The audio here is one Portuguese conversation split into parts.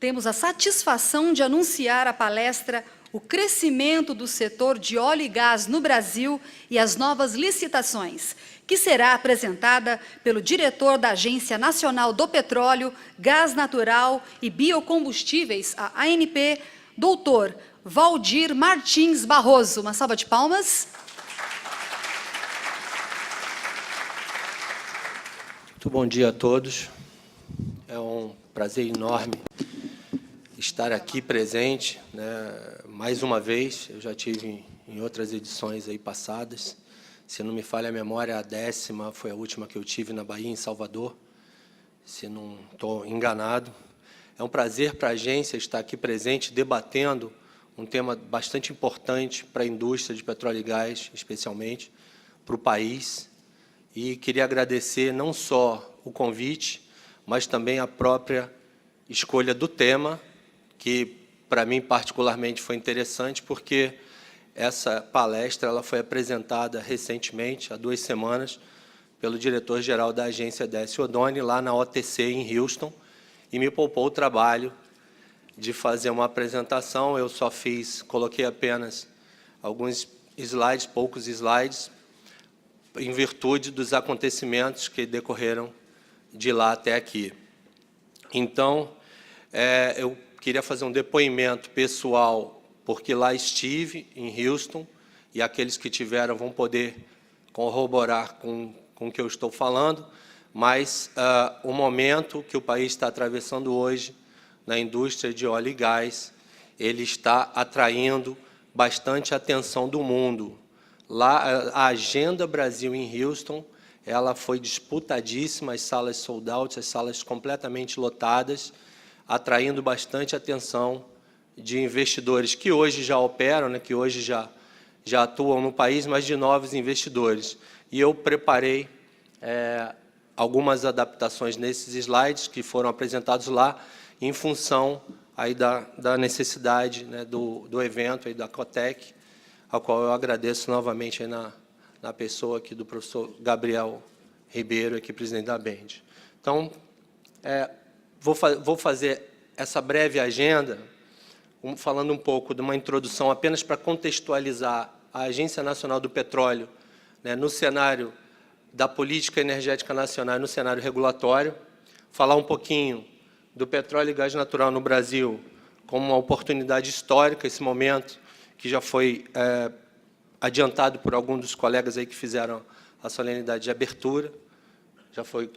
temos a satisfação de anunciar a palestra O Crescimento do Setor de Óleo e Gás no Brasil e as Novas Licitações, que será apresentada pelo diretor da Agência Nacional do Petróleo, Gás Natural e Biocombustíveis, a ANP, doutor Valdir Martins Barroso. Uma salva de palmas. Muito bom dia a todos. É um prazer enorme estar aqui presente, né? Mais uma vez. Eu já tive em outras edições aí passadas. Se não me falha a memória, a 10ª foi a última que eu tive na Bahia, em Salvador, se não estou enganado. É um prazer para a agência estar aqui presente, debatendo um tema bastante importante para a indústria de petróleo e gás, especialmente, para o país. E queria agradecer não só o convite, mas também a própria escolha do tema, que, para mim, particularmente, foi interessante, porque essa palestra ela foi apresentada recentemente, há 2 semanas, pelo diretor-geral da agência, Décio Oddone, lá na OTC, em Houston, e me poupou o trabalho de fazer uma apresentação. Eu só coloquei apenas alguns slides, poucos slides, em virtude dos acontecimentos que decorreram de lá até aqui. Então, eu queria fazer um depoimento pessoal, porque lá estive, em Houston, e aqueles que tiveram vão poder corroborar com o que eu estou falando, mas o momento que o país está atravessando hoje, na indústria de óleo e gás, ele está atraindo bastante atenção do mundo. Lá, a Agenda Brasil em Houston, ela foi disputadíssima, as salas sold out, as salas completamente lotadas, atraindo bastante atenção de investidores que hoje já operam, né, que hoje já atuam no país, mas de novos investidores. E eu preparei algumas adaptações nesses slides que foram apresentados lá, em função aí da necessidade, né, do evento, aí da Cotec, ao qual eu agradeço novamente aí na pessoa aqui do professor Gabriel Ribeiro, aqui, presidente da BEND. Então, vou fazer essa breve agenda, falando um pouco de uma introdução, apenas para contextualizar a Agência Nacional do Petróleo, né, no cenário da política energética nacional e no cenário regulatório, falar um pouquinho do petróleo e gás natural no Brasil como uma oportunidade histórica, esse momento que já foi adiantado por alguns dos colegas aí que fizeram a solenidade de abertura, já foi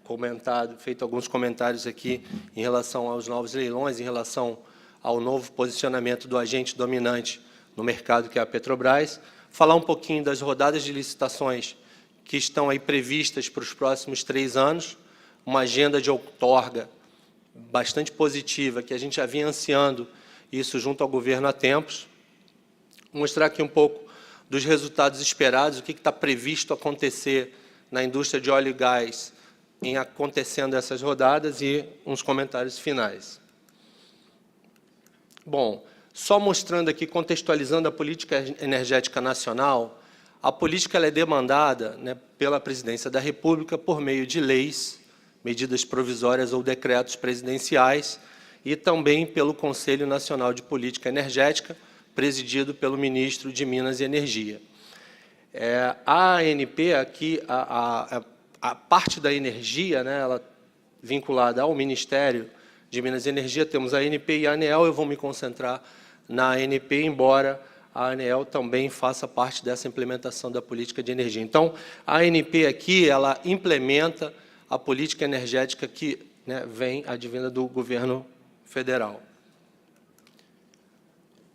comentado, feito alguns comentários aqui em relação aos novos leilões, em relação ao novo posicionamento do agente dominante no mercado, que é a Petrobras, falar um pouquinho das rodadas de licitações que estão aí previstas para os próximos 3 anos, uma agenda de outorga bastante positiva, que a gente já vinha ansiando isso junto ao governo há tempos, mostrar aqui um pouco dos resultados esperados, o que está previsto acontecer na indústria de óleo e gás em acontecendo essas rodadas e uns comentários finais. Bom, só mostrando aqui, contextualizando a política energética nacional, a política ela é demandada, né, pela Presidência da República por meio de leis, medidas provisórias ou decretos presidenciais, e também pelo Conselho Nacional de Política Energética, presidido pelo ministro de Minas e Energia. A ANP, aqui, a parte da energia, né, ela vinculada ao Ministério de Minas e Energia, temos a ANP e a ANEEL. Eu vou me concentrar na ANP, embora a ANEEL também faça parte dessa implementação da política de energia. Então, a ANP aqui, ela implementa a política energética que, né, vem advinda do governo federal.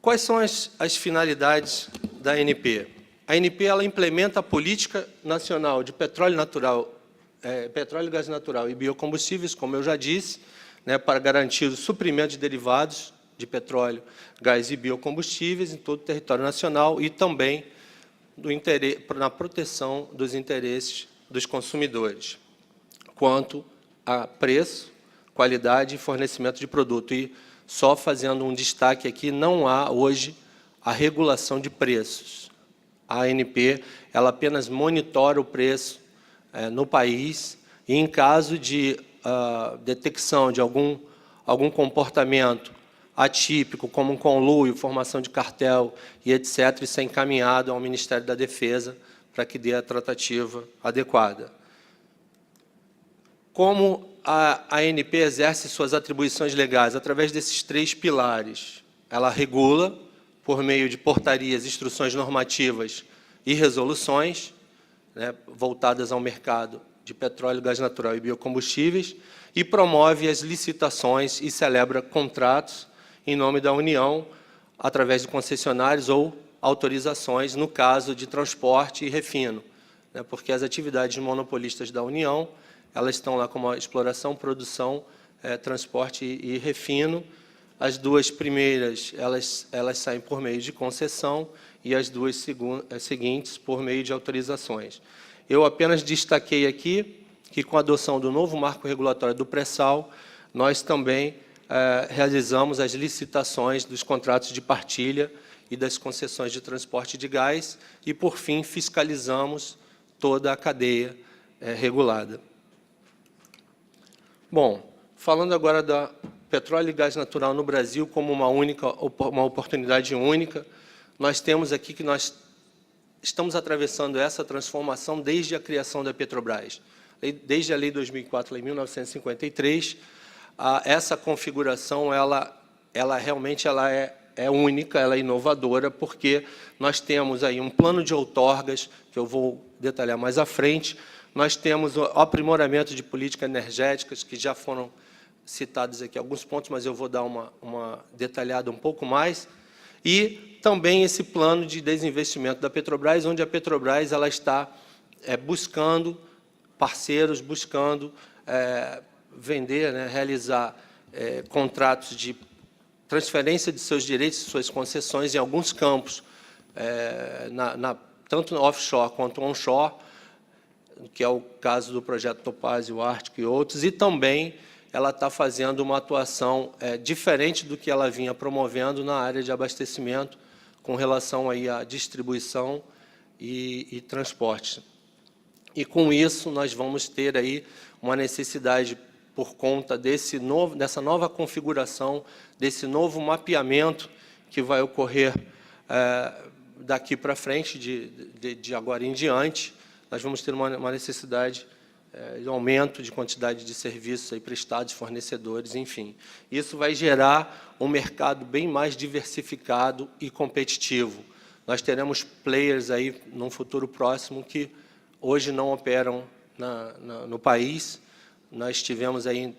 Quais são as finalidades da ANP? A ANP ela implementa a Política Nacional de Petróleo Natural, Petróleo, Gás Natural e Biocombustíveis, como eu já disse, né, para garantir o suprimento de derivados de petróleo, gás e biocombustíveis em todo o território nacional e também na proteção dos interesses dos consumidores, quanto a preço, qualidade e fornecimento de produto. E só fazendo um destaque aqui, não há hoje a regulação de preços. A ANP ela apenas monitora o preço no país e, em caso de detecção de algum comportamento atípico, como um conluio, formação de cartel e etc., isso é encaminhado ao Ministério da Defesa para que dê a tratativa adequada. Como a ANP exerce suas atribuições legais? Através desses 3 pilares. Ela regula, por meio de portarias, instruções normativas e resoluções, né, voltadas ao mercado de petróleo, gás natural e biocombustíveis, e promove as licitações e celebra contratos em nome da União, através de concessionários ou autorizações, no caso de transporte e refino, né, porque as atividades monopolistas da União, elas estão lá como a exploração, produção, transporte e refino. As 2 primeiras, elas saem por meio de concessão e as 2 seguintes por meio de autorizações. Eu apenas destaquei aqui que, com a adoção do novo marco regulatório do pré-sal, nós também realizamos as licitações dos contratos de partilha e das concessões de transporte de gás e, por fim, fiscalizamos toda a cadeia regulada. Bom, falando agora da petróleo e gás natural no Brasil como uma oportunidade única, nós temos aqui que nós estamos atravessando essa transformação desde a criação da Petrobras. Desde a Lei 2004, Lei 1953, essa configuração ela realmente é única, ela é inovadora, porque nós temos aí um plano de outorgas, que eu vou detalhar mais à frente, nós temos o aprimoramento de políticas energéticas, que já foram citados aqui alguns pontos, mas eu vou dar uma detalhada um pouco mais, e também esse plano de desinvestimento da Petrobras, onde a Petrobras ela está buscando parceiros, buscando vender, né, realizar contratos de transferência de seus direitos, suas concessões em alguns campos, tanto no offshore quanto onshore, que é o caso do projeto Topázio, Ártico e outros, e também ela está fazendo uma atuação diferente do que ela vinha promovendo na área de abastecimento, com relação aí à distribuição e transporte. E, com isso, nós vamos ter aí uma necessidade, por conta dessa nova configuração, desse novo mapeamento que vai ocorrer daqui para frente, de agora em diante, nós vamos ter uma necessidade de aumento de quantidade de serviços aí prestados, fornecedores, enfim. Isso vai gerar um mercado bem mais diversificado e competitivo. Nós teremos players aí, num futuro próximo, que hoje não operam no país. Nós tivemos aí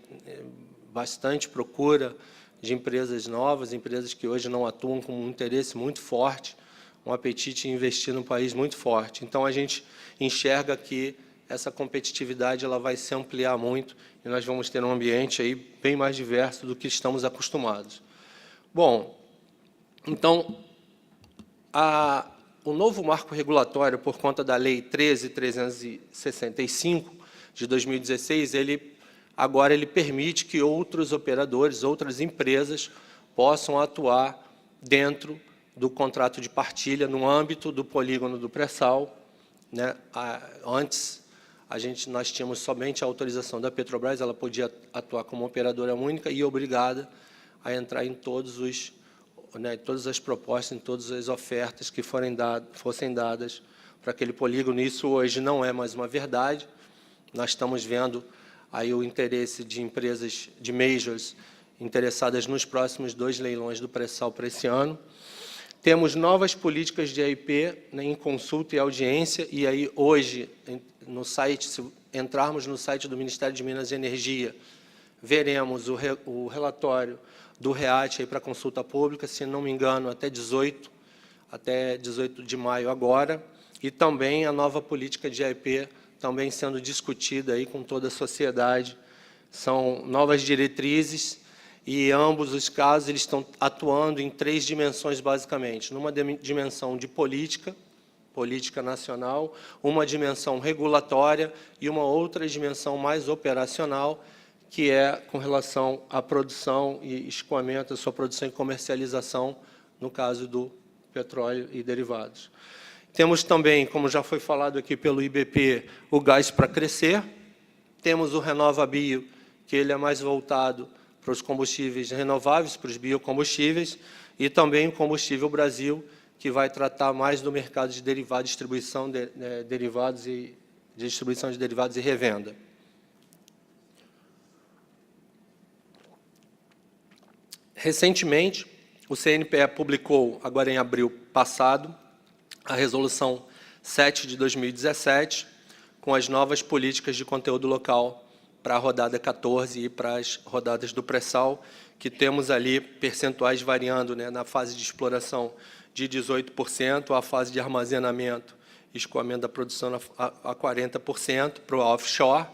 bastante procura de empresas novas, empresas que hoje não atuam com um interesse muito forte, um apetite em investir no país muito forte. Então, a gente enxerga que essa competitividade ela vai se ampliar muito e nós vamos ter um ambiente aí bem mais diverso do que estamos acostumados. Bom, então, o novo marco regulatório, por conta da Lei 13.365, de 2016, agora ele permite que outros operadores, outras empresas, possam atuar dentro do contrato de partilha, no âmbito do polígono do pré-sal, né? Antes, nós tínhamos somente a autorização da Petrobras, ela podia atuar como operadora única e obrigada a entrar em todas as propostas, em todas as ofertas que fossem dadas para aquele polígono. Isso hoje não é mais uma verdade. Nós estamos vendo aí o interesse de empresas, de majors, interessadas nos próximos 2 leilões do pré-sal para esse ano. Temos novas políticas de AIP, né, em consulta e audiência, e aí hoje, no site, se entrarmos no site do Ministério de Minas e Energia, veremos o relatório do REAT para consulta pública, se não me engano, até 18 de maio agora, e também a nova política de AIP também sendo discutida aí com toda a sociedade. São novas diretrizes e, em ambos os casos, eles estão atuando em 3 dimensões, basicamente. Numa dimensão de política nacional, uma dimensão regulatória e uma outra dimensão mais operacional, que é com relação à produção e escoamento, a sua produção e comercialização, no caso do petróleo e derivados. Temos também, como já foi falado aqui pelo IBP, o gás para crescer. Temos o RenovaBio, que ele é mais voltado para os combustíveis renováveis, para os biocombustíveis, e também o Combustível Brasil, que vai tratar mais do mercado de derivados, distribuição de derivados e distribuição de derivados e revenda. Recentemente, o CNPE publicou, agora em abril passado, a Resolução 7 de 2017, com as novas políticas de conteúdo local para a rodada 14 e para as rodadas do pré-sal, que temos ali percentuais variando, né, na fase de exploração de 18%, a fase de armazenamento e escoamento da produção a 40%, para o offshore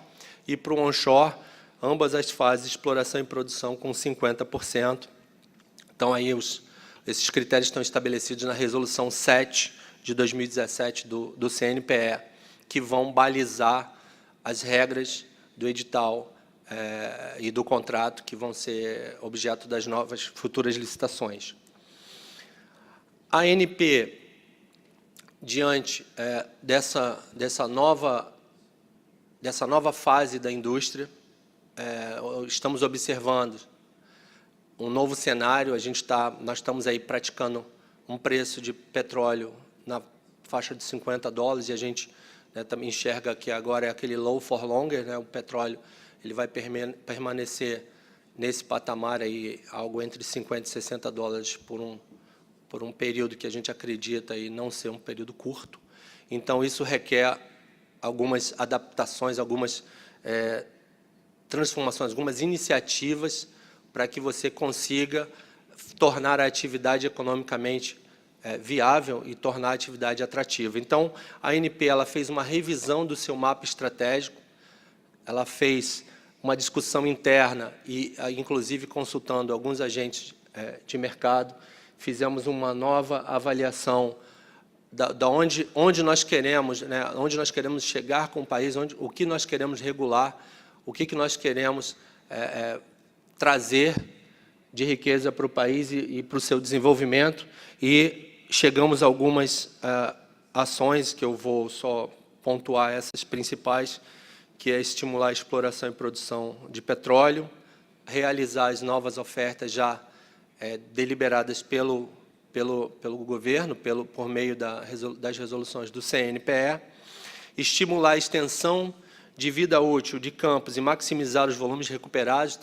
e para o onshore, ambas as fases de exploração e produção com 50%. Então, aí esses critérios estão estabelecidos na Resolução 7 de 2017 do CNPE, que vão balizar as regras do edital e do contrato que vão ser objeto das novas futuras licitações. A ANP, diante dessa nova fase da indústria, estamos observando um novo cenário. Nós estamos aí praticando um preço de petróleo na faixa de $50, e a gente, né, também enxerga que agora é aquele low for longer, né, o petróleo ele vai permanecer nesse patamar aí, algo entre $50 e $60 por um período que a gente acredita aí não ser um período curto. Então, isso requer algumas adaptações, algumas transformações, algumas iniciativas para que você consiga tornar a atividade economicamente viável e tornar a atividade atrativa. Então, a ANP ela fez uma revisão do seu mapa estratégico, ela fez uma discussão interna e, inclusive, consultando alguns agentes de mercado, fizemos uma nova avaliação onde nós queremos, né, onde nós queremos chegar com o país, o que nós queremos regular, o que nós queremos trazer de riqueza para o país e para o seu desenvolvimento, e chegamos a algumas ações que eu vou só pontuar, essas principais, que é estimular a exploração e produção de petróleo, realizar as novas ofertas já deliberadas pelo governo, por meio das resoluções do CNPE, estimular a extensão de vida útil de campos e maximizar os volumes recuperados.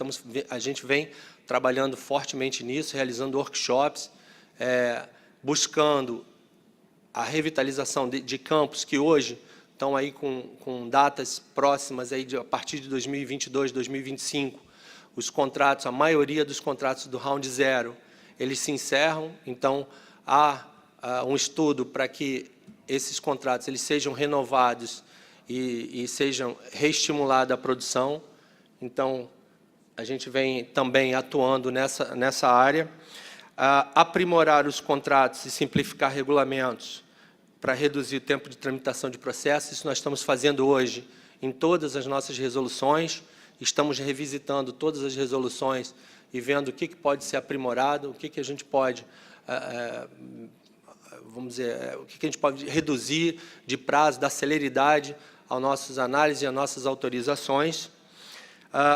A gente vem trabalhando fortemente nisso, realizando workshops, buscando a revitalização de campos que hoje estão aí com datas próximas, aí a partir de 2022, 2025, os contratos, a maioria dos contratos do Round Zero, eles se encerram. Então, há um estudo para que esses contratos eles sejam renovados e sejam reestimulada a produção. Então, a gente vem também atuando nessa área. Aprimorar os contratos e simplificar regulamentos para reduzir o tempo de tramitação de processos. Isso nós estamos fazendo hoje em todas as nossas resoluções. Estamos revisitando todas as resoluções e vendo o que pode ser aprimorado, o que a gente pode, vamos dizer, o que a gente pode reduzir de prazo, da celeridade às nossas análises e às nossas autorizações.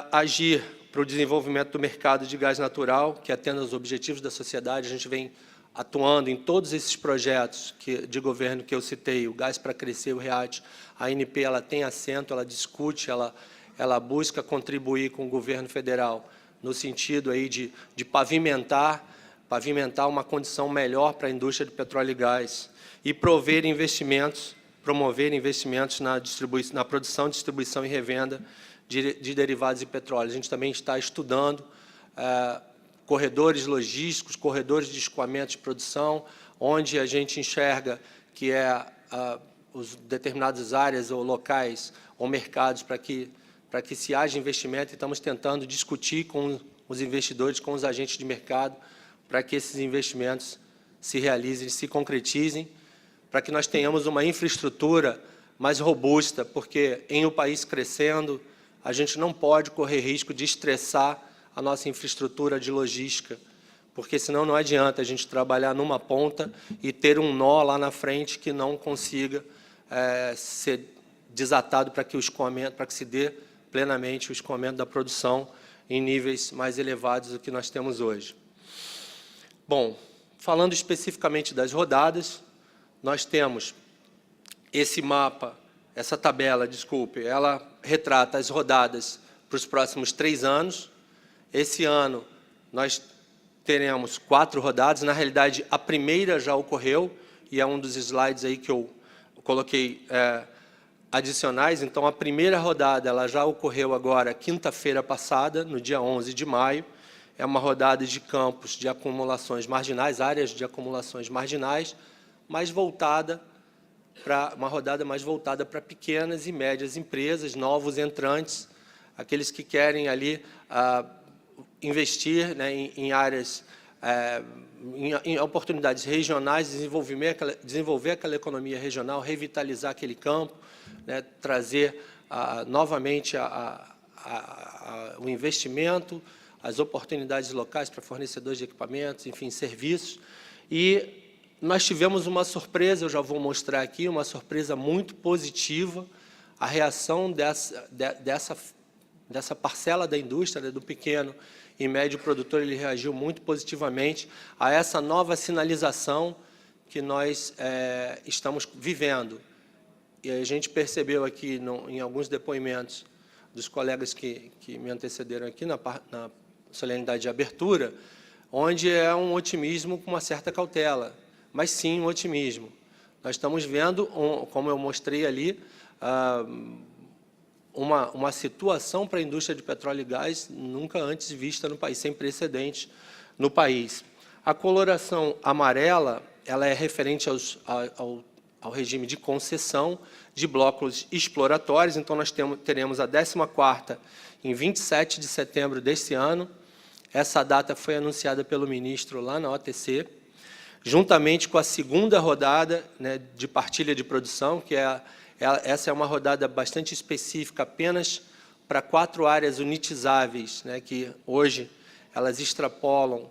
Agir para o desenvolvimento do mercado de gás natural, que atenda aos objetivos da sociedade. A gente vem atuando em todos esses projetos de governo que eu citei, o Gás para Crescer, o REACT. A ANP ela tem assento, ela discute, ela busca contribuir com o governo federal no sentido aí de pavimentar uma condição melhor para a indústria de petróleo e gás e promover investimentos na produção, distribuição e revenda de derivados de petróleo. A gente também está estudando corredores logísticos, corredores de escoamento de produção, onde a gente enxerga que os determinadas áreas ou locais ou mercados para que se haja investimento, e estamos tentando discutir com os investidores, com os agentes de mercado, para que esses investimentos se realizem, se concretizem, para que nós tenhamos uma infraestrutura mais robusta, porque em um país crescendo, a gente não pode correr risco de estressar a nossa infraestrutura de logística, porque senão não adianta a gente trabalhar numa ponta e ter um nó lá na frente que não consiga ser desatado para que se dê plenamente o escoamento da produção em níveis mais elevados do que nós temos hoje. Bom, falando especificamente das rodadas, nós temos esse mapa, essa tabela, desculpe, ela retrata as rodadas para os próximos 3 anos. Esse ano, nós teremos 4 rodadas. Na realidade, a primeira já ocorreu, e é um dos slides aí que eu coloquei adicionais. Então, a primeira rodada ela já ocorreu agora, quinta-feira passada, no dia 11 de maio. É uma rodada de campos de acumulações marginais, áreas de acumulações marginais, mais voltada para uma rodada mais voltada para pequenas e médias empresas, novos entrantes, aqueles que querem ali investir, né, em áreas, em oportunidades regionais, desenvolver aquela economia regional, revitalizar aquele campo, né, trazer novamente o investimento, as oportunidades locais para fornecedores de equipamentos, enfim, serviços. E nós tivemos uma surpresa, eu já vou mostrar aqui, uma surpresa muito positiva, a reação dessa parcela da indústria, né, do pequeno e médio produtor. Ele reagiu muito positivamente a essa nova sinalização que nós estamos vivendo. E a gente percebeu aqui, em alguns depoimentos dos colegas que me antecederam aqui na solenidade de abertura, onde é um otimismo com uma certa cautela, mas sim um otimismo. Nós estamos vendo, como eu mostrei ali, uma situação para a indústria de petróleo e gás nunca antes vista no país, sem precedentes no país. A coloração amarela ela é referente ao regime de concessão de blocos exploratórios. Então, nós teremos a 14ª em 27 de setembro deste ano. Essa data foi anunciada pelo ministro lá na OTC, juntamente com a segunda rodada, né, de partilha de produção, que essa é uma rodada bastante específica, apenas para 4 áreas unitizáveis, né, que hoje elas extrapolam,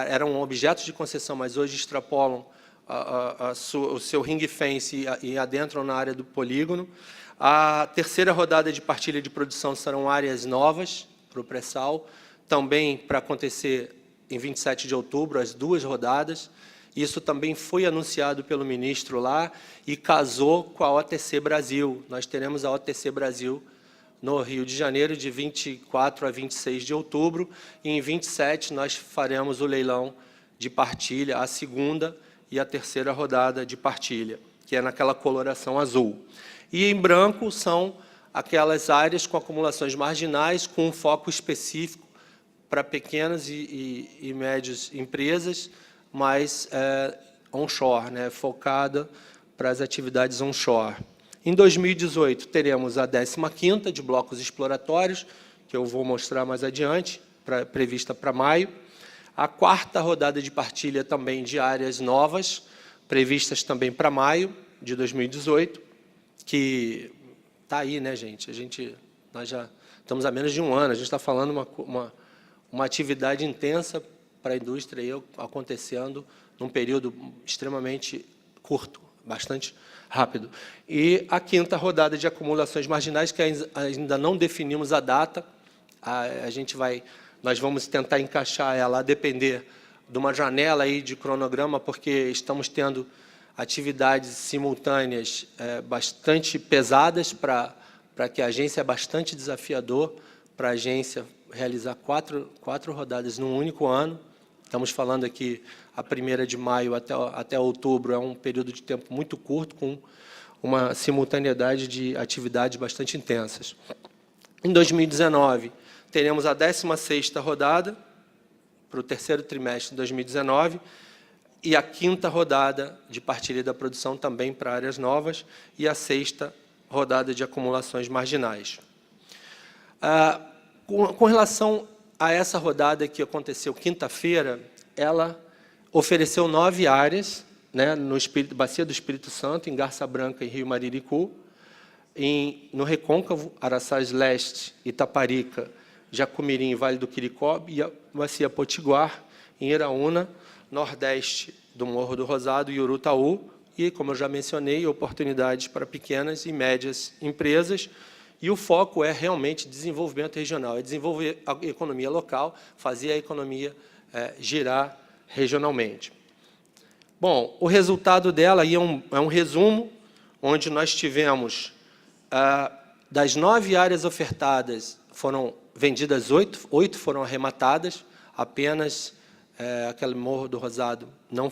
eram objetos de concessão, mas hoje extrapolam o seu ring fence e adentram na área do polígono. A terceira rodada de partilha de produção serão áreas novas para o pré-sal, também para acontecer em 27 de outubro, as 2 rodadas. Isso também foi anunciado pelo ministro lá e casou com a OTC Brasil. Nós teremos a OTC Brasil no Rio de Janeiro, de 24 a 26 de outubro, e em 27 nós faremos o leilão de partilha, a segunda e a terceira rodada de partilha, que é naquela coloração azul. E em branco são aquelas áreas com acumulações marginais, com um foco específico para pequenas e médias empresas, mas onshore, né, focada para as atividades onshore. Em 2018, teremos a 15ª de blocos exploratórios, que eu vou mostrar mais adiante, prevista para maio. A 4ª rodada de partilha também de áreas novas, previstas também para maio de 2018, que está aí, né, gente? Nós já estamos há menos de um ano, a gente está falando uma atividade intensa para a indústria aí, acontecendo num período extremamente curto, bastante rápido. E a 5ª rodada de acumulações marginais, que ainda não definimos a data, nós vamos tentar encaixar ela a depender de uma janela aí de cronograma, porque estamos tendo atividades simultâneas bastante pesadas para que a agência, é bastante desafiador para a agência realizar quatro rodadas num único ano. Estamos falando aqui, a 1ª de maio até outubro, é um período de tempo muito curto, com uma simultaneidade de atividades bastante intensas. Em 2019, teremos a 16ª rodada, para o 3º trimestre de 2019, e a 5ª rodada de partilha da produção também para áreas novas, e a 6ª rodada de acumulações marginais. Com relação a essa rodada que aconteceu quinta-feira, ela ofereceu 9 áreas, né, Bacia do Espírito Santo, em Garça Branca e Rio Mariricu, no Recôncavo, Araçás Leste, Itaparica, Jacumirim e Vale do Quiricobe, e a Bacia Potiguar, em Iraúna, Nordeste do Morro do Rosado e Urutaú, e, como eu já mencionei, oportunidades para pequenas e médias empresas, e o foco é realmente desenvolvimento regional, é desenvolver a economia local, fazer a economia girar regionalmente. Bom, o resultado dela aí é um resumo, onde nós tivemos, das 9 áreas ofertadas, foram vendidas 8 foram arrematadas, apenas aquele Morro do Rosado não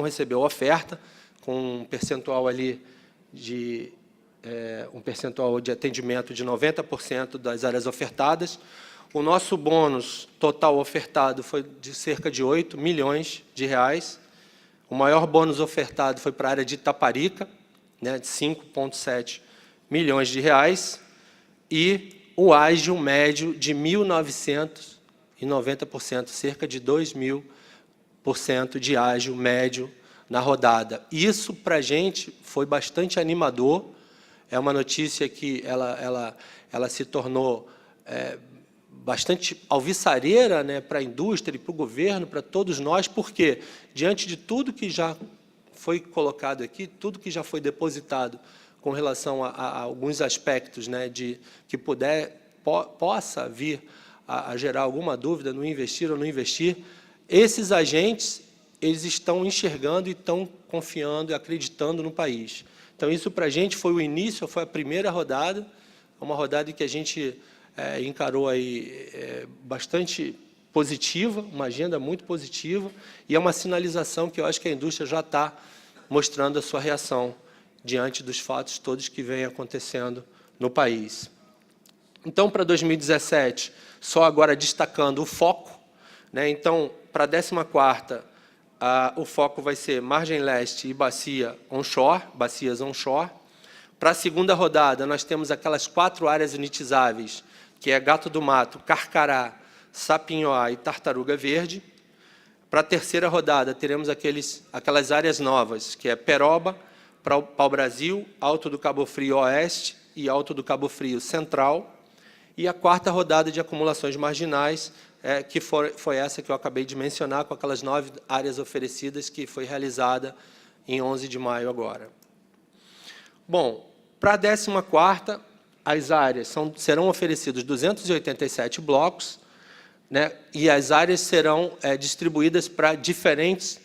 recebeu oferta, com um percentual ali de atendimento de 90% das áreas ofertadas. O nosso bônus total ofertado foi de cerca de 8 milhões de reais. O maior bônus ofertado foi para a área de Itaparica, né, de 5,7 milhões de reais, e o ágio médio de 1.990%, cerca de 2.000% de ágio médio na rodada. Isso, para a gente, foi bastante animador. É uma notícia que ela se tornou bastante alvissareira, né, para a indústria e para o governo, para todos nós, porque, diante de tudo que já foi colocado aqui, tudo que já foi depositado com relação a alguns aspectos, né, que possa vir a gerar alguma dúvida no investir ou não investir, esses agentes eles estão enxergando e estão confiando e acreditando no país. Então, isso para a gente foi o início, foi a primeira rodada, uma rodada que a gente encarou aí bastante positiva, uma agenda muito positiva, e é uma sinalização que eu acho que a indústria já está mostrando a sua reação diante dos fatos todos que vêm acontecendo no país. Então, para 2017, só agora destacando o foco, né? Então, para a 14ª, o foco vai ser margem leste e bacia onshore, bacias onshore. Para a segunda rodada, nós temos aquelas 4 áreas unitizáveis, que é Gato do Mato, Carcará, Sapinhoá e Tartaruga Verde. Para a terceira rodada, teremos aquelas áreas novas, que é Peroba, Pau-Brasil, Alto do Cabo Frio Oeste e Alto do Cabo Frio Central. E a quarta rodada de acumulações marginais, que foi essa que eu acabei de mencionar, com aquelas 9 áreas oferecidas, que foi realizada em 11 de maio agora. Bom, para a 14ª, as áreas serão oferecidos 287 blocos, né, e as áreas serão distribuídas para diferentes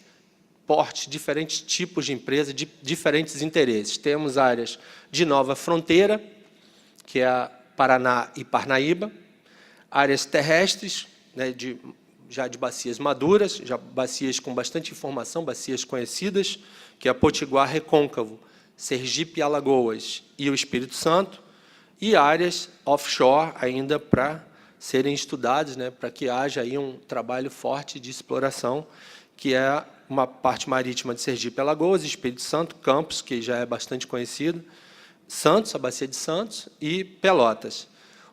portes, diferentes tipos de empresas, de diferentes interesses. Temos áreas de Nova Fronteira, que é a Paraná e Parnaíba, áreas terrestres, né, já de bacias maduras, já bacias com bastante informação, bacias conhecidas, que é a Potiguar Recôncavo, Sergipe e Alagoas e o Espírito Santo, e áreas offshore ainda para serem estudadas, né, para que haja aí um trabalho forte de exploração, que é uma parte marítima de Sergipe e Alagoas, Espírito Santo, Campos, que já é bastante conhecido, Santos, a bacia de Santos, e Pelotas.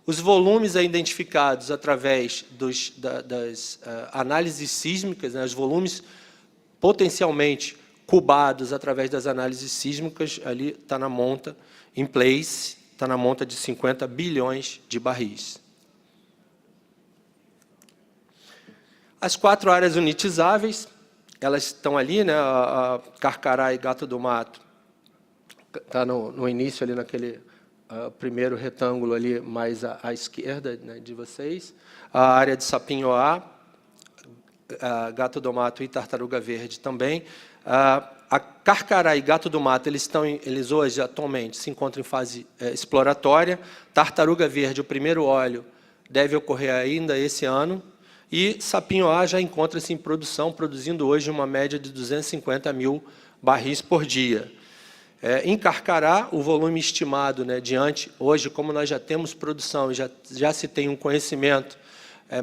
Os volumes identificados através das análises sísmicas, né, os volumes potencialmente cubados através das análises sísmicas, ali está na monta, in place, está na monta de 50 bilhões de barris. As 4 áreas unitizáveis, elas estão ali, né, a Carcará e Gato do Mato, está no início, ali naquele primeiro retângulo ali, mais à esquerda, né, de vocês. A área de Sapinhoá, Gato do Mato e Tartaruga Verde também. A Carcará e Gato do Mato, eles hoje, atualmente, se encontram em fase exploratória. Tartaruga Verde, o primeiro óleo, deve ocorrer ainda esse ano. E Sapinhoá já encontra-se em produção, produzindo hoje uma média de 250 mil barris por dia. Em Carcará, o volume estimado, né, hoje, como nós já temos produção e já se tem um conhecimento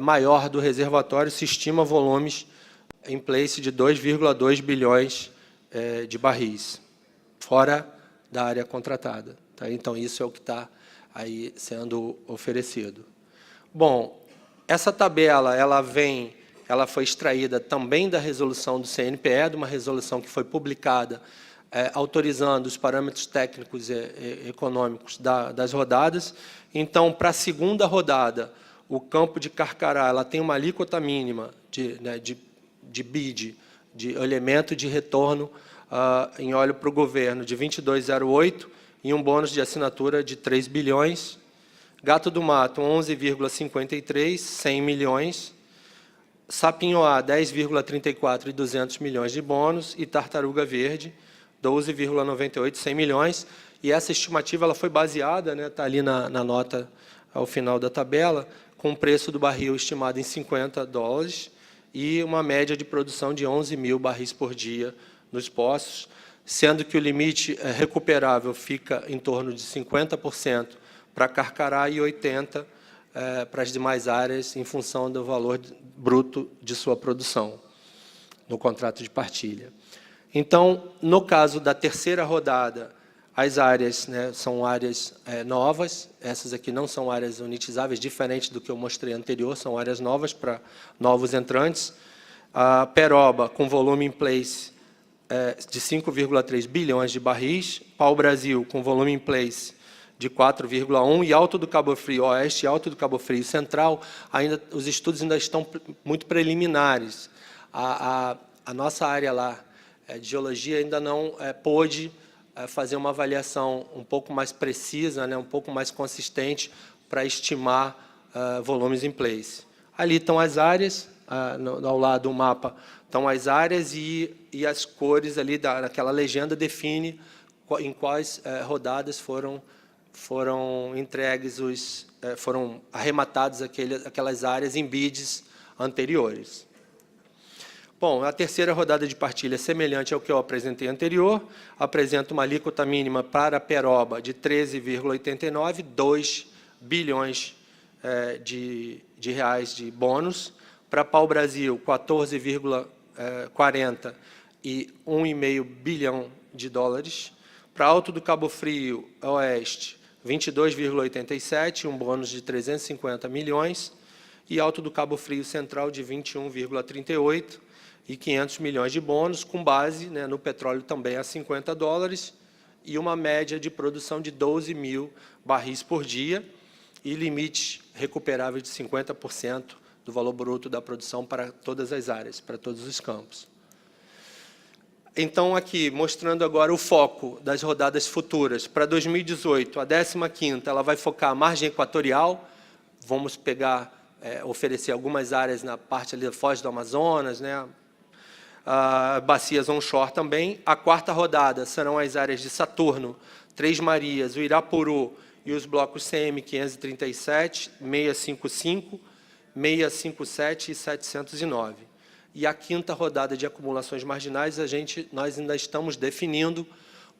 maior do reservatório, se estima volumes em place de 2,2 bilhões de barris, fora da área contratada. Tá? Então, isso é o que está aí sendo oferecido. Bom, essa tabela ela foi extraída também da resolução do CNPE, de uma resolução que foi publicada autorizando os parâmetros técnicos e econômicos das rodadas. Então, para a segunda rodada, o campo de Carcará ela tem uma alíquota mínima de BID, de elemento de retorno em óleo para o governo, de 22,08, e um bônus de assinatura de 3 bilhões. Gato do Mato, 11,53, 100 milhões. Sapinhoá, 10,34 e 200 milhões de bônus. E Tartaruga Verde, 12,98, 100 milhões. E essa estimativa ela foi baseada, está ali na nota ao final da tabela, com o preço do barril estimado em $50 e uma média de produção de 11 mil barris por dia nos poços, sendo que o limite recuperável fica em torno de 50% para Carcará e 80% para as demais áreas, em função do valor bruto de sua produção, no contrato de partilha. Então, no caso da terceira rodada, as áreas são áreas novas, essas aqui não são áreas unitizáveis, diferente do que eu mostrei anterior, são áreas novas para novos entrantes. A Peroba, com volume in place de 5,3 bilhões de barris, Pau-Brasil, com volume in place de 4,1, e Alto do Cabo Frio Oeste e Alto do Cabo Frio Central, os estudos ainda estão muito preliminares. A nossa área lá de geologia ainda não pôde fazer uma avaliação um pouco mais precisa, um pouco mais consistente, para estimar volumes in place. Ali estão as áreas, ao lado do mapa estão as áreas, e as cores ali daquela legenda define em quais rodadas foram entregues, foram arrematadas aquelas áreas em bids anteriores. Bom, a terceira rodada de partilha, semelhante ao que eu apresentei anterior, apresenta uma alíquota mínima para a Peroba de 13,89, 2 bilhões de reais de bônus, para Pau-Brasil, 14,40 e 1,5 bilhão de dólares, para Alto do Cabo Frio Oeste, 22,87, um bônus de 350 milhões, e Alto do Cabo Frio Central de 21,38, e 500 milhões de bônus, com base no petróleo também a $50, e uma média de produção de 12 mil barris por dia, e limite recuperável de 50% do valor bruto da produção para todas as áreas, para todos os campos. Então, aqui, mostrando agora o foco das rodadas futuras. Para 2018, a 15ª, ela vai focar a margem equatorial. Vamos oferecer algumas áreas na parte ali da Foz do Amazonas, bacias onshore também. A quarta rodada serão as áreas de Saturno, Três Marias, o Irapuru e os blocos CM 537, 655, 657 e 709. E a quinta rodada de acumulações marginais, nós ainda estamos definindo,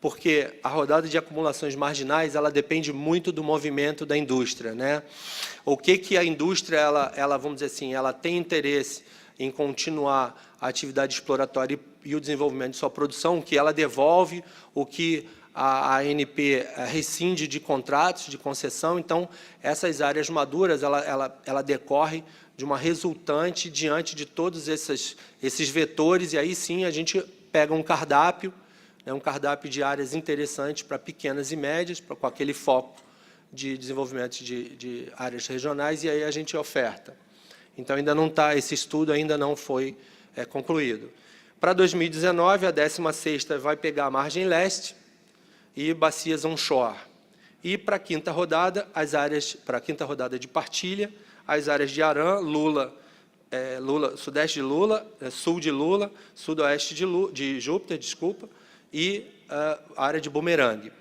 porque a rodada de acumulações marginais ela depende muito do movimento da indústria. O que a indústria, ela, vamos dizer assim, ela tem interesse em continuar a atividade exploratória e o desenvolvimento de sua produção, que ela devolve o que a ANP rescinde de contratos, de concessão. Então, essas áreas maduras, ela decorre de uma resultante diante de todos esses vetores, e aí sim a gente pega um cardápio de áreas interessantes para pequenas e médias, com aquele foco de desenvolvimento de áreas regionais, e aí a gente oferta. Então, ainda não está, esse estudo ainda não foi concluído. Para 2019, a 16ª vai pegar a margem leste e bacias onshore. E para a quinta rodada, para a quinta rodada de partilha, as áreas de Arã, Lula, sudeste de Lula, sul de Lula, sudoeste de Júpiter, desculpa, e a área de Bumerangue.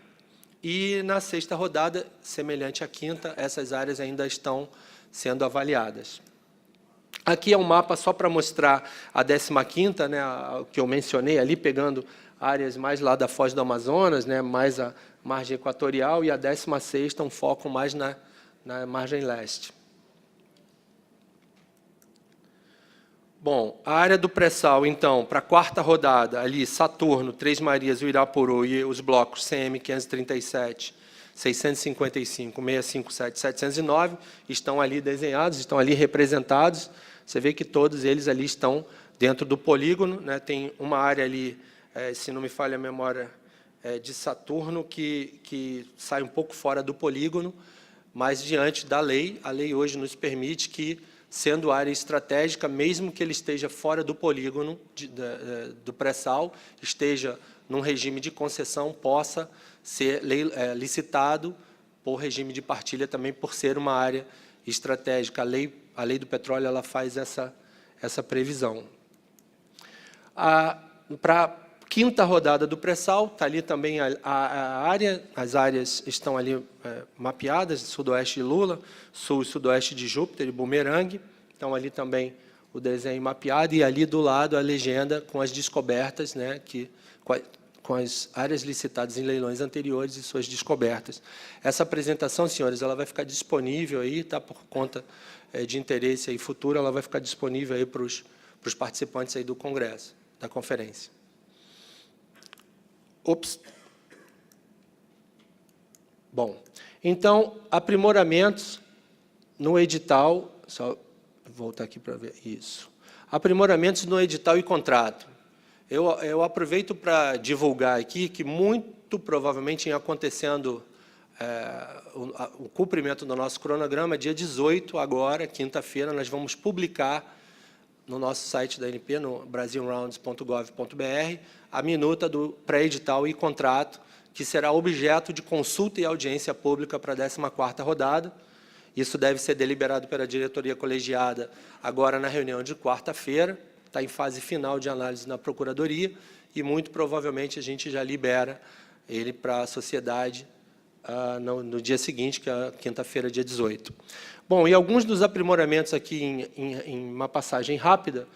E na sexta rodada, semelhante à quinta, essas áreas ainda estão sendo avaliadas. Aqui é um mapa só para mostrar a 15ª, o que eu mencionei ali, pegando áreas mais lá da Foz do Amazonas, mais a margem equatorial, e a 16ª, um foco mais na margem leste. Bom, a área do pré-sal, então, para a quarta rodada, ali, Saturno, Três Marias, o Irapuru e os blocos CM 537, 655, 657, 709, estão ali desenhados, estão ali representados. Você vê que todos eles ali estão dentro do polígono. Tem uma área ali, se não me falha a memória, de Saturno, que sai um pouco fora do polígono, mas diante da lei, a lei hoje nos permite que, sendo área estratégica, mesmo que ele esteja fora do polígono do pré-sal, esteja num regime de concessão, possa ser licitado por regime de partilha também, por ser uma área estratégica. A lei do petróleo ela faz essa previsão. Para a quinta rodada do pré-sal, está ali também a área, as áreas estão ali mapeadas, sudoeste de Lula, sul e sudoeste de Júpiter e Bumerangue, então ali também o desenho mapeado, e ali do lado a legenda com as descobertas, né, com as áreas licitadas em leilões anteriores e suas descobertas. Essa apresentação, senhores, ela vai ficar disponível aí, tá, por conta de interesse aí futuro, ela vai ficar disponível aí para os participantes aí do congresso, da conferência. Bom, então, aprimoramentos no edital, só voltar aqui para ver isso. Aprimoramentos no edital e contrato. Eu aproveito para divulgar aqui que, muito provavelmente, em acontecendo o cumprimento do nosso cronograma, dia 18, agora, quinta-feira, nós vamos publicar no nosso site da ANP, no brasilrounds.gov.br, a minuta do pré-edital e contrato, que será objeto de consulta e audiência pública para a 14ª rodada. Isso deve ser deliberado pela diretoria colegiada agora na reunião de quarta-feira, está em fase final de análise na Procuradoria, e muito provavelmente a gente já libera ele para a sociedade no dia seguinte, que é a quinta-feira, dia 18. Bom, e alguns dos aprimoramentos aqui, em uma passagem rápida,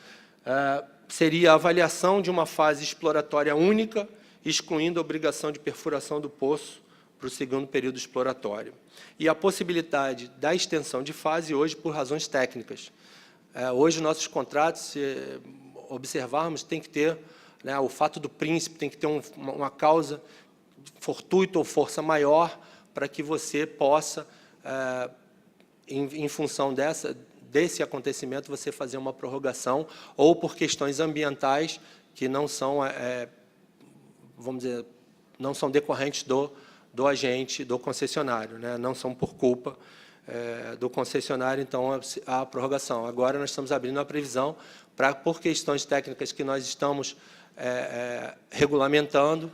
seria a avaliação de uma fase exploratória única, excluindo a obrigação de perfuração do poço para o segundo período exploratório. E a possibilidade da extensão de fase hoje por razões técnicas. Hoje, nossos contratos, se observarmos, tem que ter, né, o fato do príncipe, tem que ter uma causa fortuita ou força maior para que você possa, em função desse acontecimento, você fazer uma prorrogação, ou por questões ambientais que não são, vamos dizer, não são decorrentes do agente, do concessionário, né? Não são por culpa do concessionário, então, a prorrogação. Agora, nós estamos abrindo a previsão para, por questões técnicas que nós estamos regulamentando,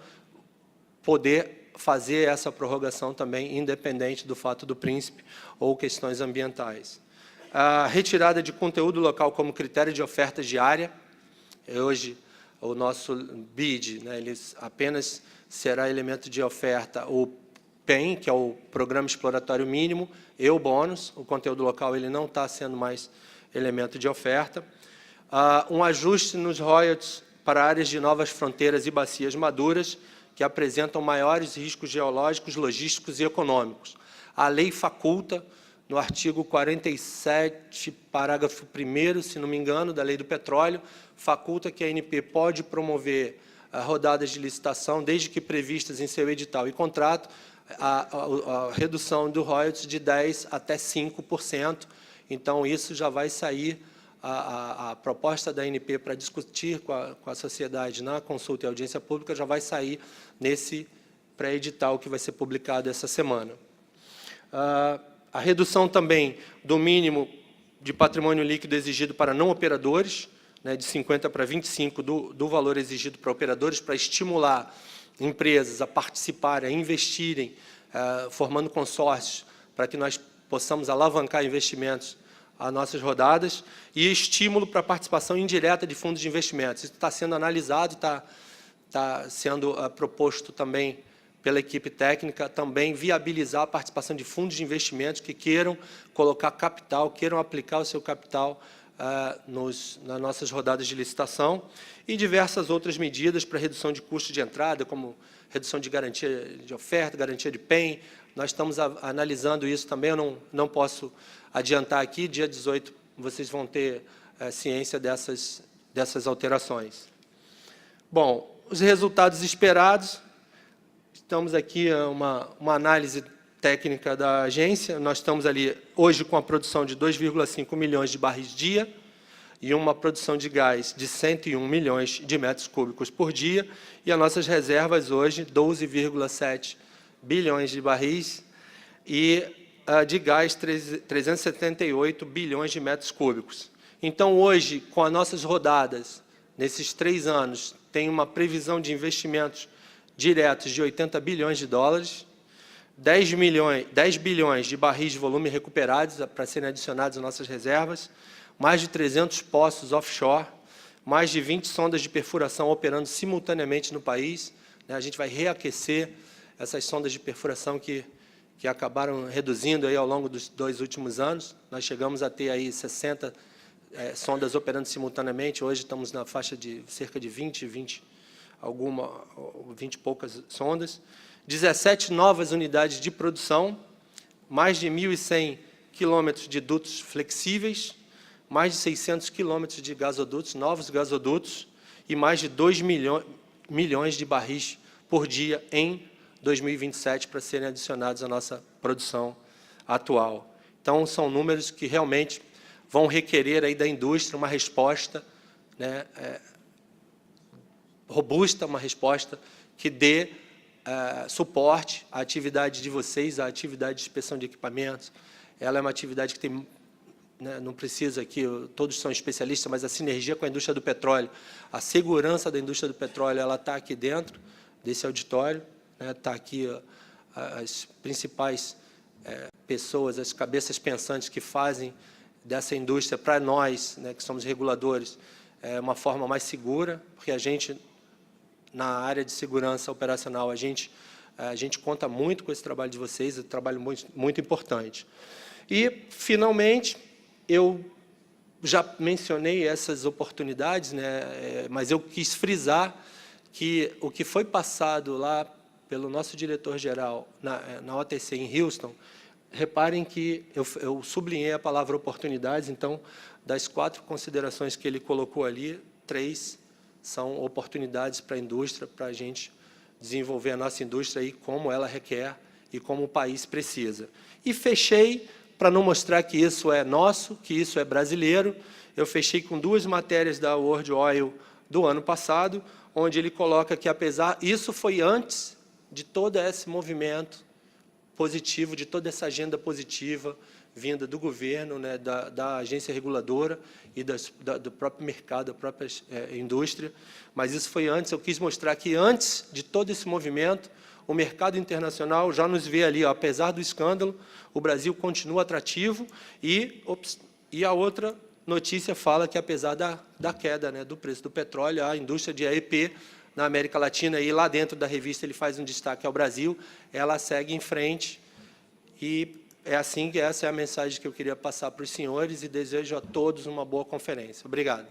poder fazer essa prorrogação também, independente do fato do príncipe ou questões ambientais. A retirada de conteúdo local como critério de oferta diária. Hoje, o nosso BID, né, ele apenas será elemento de oferta o PEM, que é o Programa Exploratório Mínimo, e o bônus. O conteúdo local ele não está sendo mais elemento de oferta. Um ajuste nos royalties para áreas de novas fronteiras e bacias maduras, que apresentam maiores riscos geológicos, logísticos e econômicos. A lei faculta, no artigo 47, parágrafo 1º, se não me engano, da Lei do Petróleo, faculta que a ANP pode promover rodadas de licitação, desde que previstas em seu edital e contrato, a redução do royalties de 10% até 5%. Então, isso já vai sair, a proposta da ANP para discutir com a sociedade na consulta e audiência pública já vai sair nesse pré-edital que vai ser publicado essa semana. A redução também do mínimo de patrimônio líquido exigido para não operadores, né, de 50% para 25% do valor exigido para operadores, para estimular empresas a participarem, a investirem, formando consórcios, para que nós possamos alavancar investimentos às nossas rodadas, e estímulo para a participação indireta de fundos de investimentos. Isso está sendo analisado, está sendo proposto também pela equipe técnica, também viabilizar a participação de fundos de investimentos que queiram colocar capital, queiram aplicar o seu capital nas nossas rodadas de licitação, e diversas outras medidas para redução de custo de entrada, como redução de garantia de oferta, garantia de PEM. Nós estamos analisando isso também, eu não posso adiantar aqui, dia 18 vocês vão ter ciência dessas alterações. Bom, os resultados esperados, estamos aqui uma análise técnica da agência, nós estamos ali hoje com a produção de 2,5 milhões de barris dia e uma produção de gás de 101 milhões de metros cúbicos por dia, e as nossas reservas hoje, 12,7 bilhões de barris, e de gás, 378 bilhões de metros cúbicos. Então, hoje, com as nossas rodadas, nesses 3 anos, tem uma previsão de investimentos diretos de 80 bilhões de dólares, 10 bilhões de barris de volume recuperados para serem adicionados às nossas reservas, mais de 300 poços offshore, mais de 20 sondas de perfuração operando simultaneamente no país. A gente vai reaquecer essas sondas de perfuração que acabaram reduzindo aí ao longo dos 2 últimos anos. Nós chegamos a ter aí 60 sondas operando simultaneamente. Hoje estamos na faixa de cerca de 20 e poucas sondas. 17 novas unidades de produção, mais de 1.100 quilômetros de dutos flexíveis, mais de 600 quilômetros de gasodutos, novos gasodutos, e mais de 2 milhões de barris por dia em 2027 para serem adicionados à nossa produção atual. Então, são números que realmente vão requerer aí da indústria uma resposta, né, robusta, uma resposta que dê suporte à atividade de vocês, à atividade de inspeção de equipamentos. Ela é uma atividade que tem, né, não precisa aqui, todos são especialistas, mas a sinergia com a indústria do petróleo, a segurança da indústria do petróleo, ela está aqui dentro desse auditório, né, está aqui as principais pessoas, as cabeças pensantes que fazem dessa indústria para nós, né, que somos reguladores, uma forma mais segura, porque a gente, na área de segurança operacional, a gente conta muito com esse trabalho de vocês, é um trabalho muito importante. E, finalmente, eu já mencionei essas oportunidades, né, mas eu quis frisar que o que foi passado lá pelo nosso diretor-geral na OTC em Houston, reparem que eu sublinhei a palavra oportunidades, então, das 4 considerações que ele colocou ali, 3 são oportunidades para a indústria, para a gente desenvolver a nossa indústria aí como ela requer e como o país precisa. E fechei, para não mostrar que isso é nosso, que isso é brasileiro, eu fechei com 2 matérias da World Oil do ano passado, onde ele coloca que, apesar... Isso foi antes de todo esse movimento positivo, de toda essa agenda positiva vinda do governo, né, da agência reguladora e do próprio mercado, da própria indústria. Mas isso foi antes, eu quis mostrar que antes de todo esse movimento, o mercado internacional já nos vê ali, ó, apesar do escândalo, o Brasil continua atrativo e a outra notícia fala que, apesar da queda, né, do preço do petróleo, a indústria de AEP na América Latina, e lá dentro da revista ele faz um destaque ao Brasil, ela segue em frente. E é assim que essa é a mensagem que eu queria passar para os senhores e desejo a todos uma boa conferência. Obrigado.